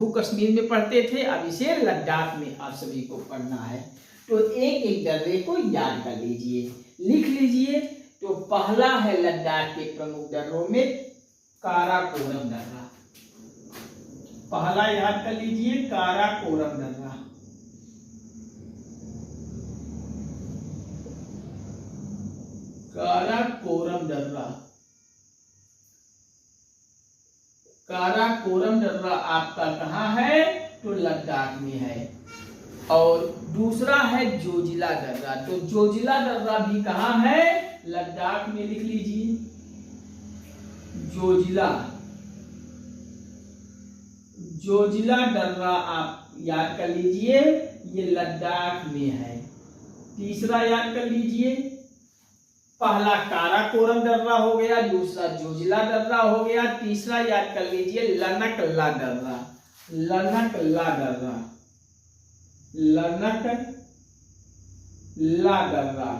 जम्मू कश्मीर में पढ़ते थे, अब इसे लद्दाख में आप सभी को पढ़ना है। तो एक एक दर्रे को याद कर लीजिए, लिख लीजिए। तो पहला है लद्दाख के प्रमुख दर्रों में काराकोरम दर्रा। पहला याद कर लीजिए, काराकोरम दर्रा। काराकोरम दर्रा, काराकोरम दर्रा आपका कहाँ है? तो लद्दाख में है। और दूसरा है जोजिला दर्रा। तो जोजिला दर्रा भी कहाँ है? लद्दाख में, लिख लीजिए जोजिला। जोजिला दर्रा आप याद कर लीजिए, ये लद्दाख में है। तीसरा याद कर लीजिए, पहला काराकोरम दर्रा हो गया, दूसरा जोजिला दर्रा हो गया, तीसरा याद कर लीजिए लनकला दर्रा। लनकला दर्रा, लनकला दर्रा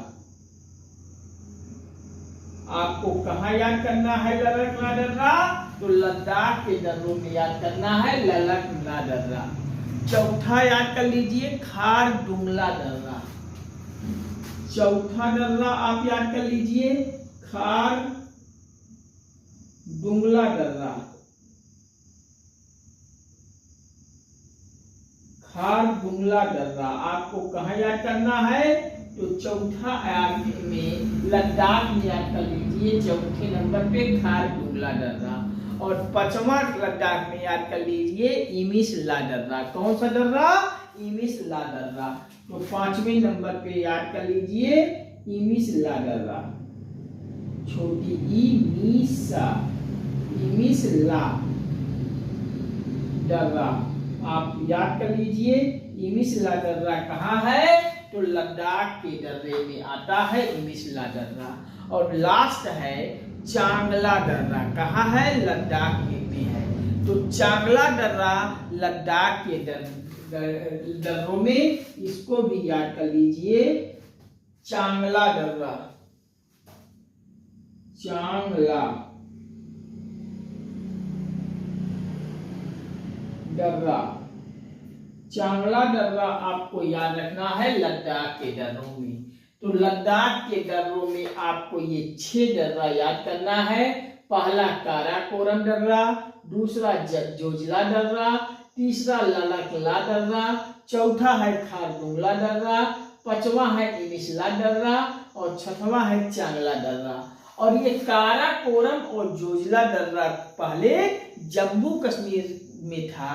आपको कहाँ याद करना है? लनकला दर्रा तो लद्दाख के दर्रों में याद करना है, लनकला दर्रा। चौथा याद कर लीजिए खारदुंगला दर्रा। चौथा दर्रा आप याद कर लीजिए खारदुंगला दर्रा। खारदुंगला दर्रा आपको कहाँ याद करना है? तो चौथा में लद्दाख में याद कर लीजिए, चौथे नंबर पे खारदुंगला दर्रा। और पांचवा लद्दाख में याद कर लीजिए इमिसला दर्रा। कौन सा दर्रा? इमिसला दर्रा। तो पांचवें नंबर पे याद कर लीजिए इमिसला दर्रा, छोटी इमिसा, इमिसला दर्रा आप याद कर लीजिए। इमिसला दर्रा कहाँ है? तो लद्दाख के दर्रे में आता है इमिसला दर्रा। और लास्ट है चांगला दर्रा। कहाँ है? लद्दाख में है। तो चांगला दर्रा लद्दाख के दर्रों में, इसको भी याद कर लीजिए चांगला दर्रा। चांगला दर्रा, चांगला दर्रा आपको याद रखना है लद्दाख के दर्रों में। तो लद्दाख के दर्रों में आपको ये 6 दर्रा याद करना है। पहला काराकोरम दर्रा, दूसरा जोजिला दर्रा, तीसरा लनकला दर्रा, चौथा है खारदुंगला दर्रा, पांचवा है इमिसला दर्रा और छठवां है चांगला दर्रा। और ये काराकोरम और जोजिला दर्रा पहले जम्मू कश्मीर में था।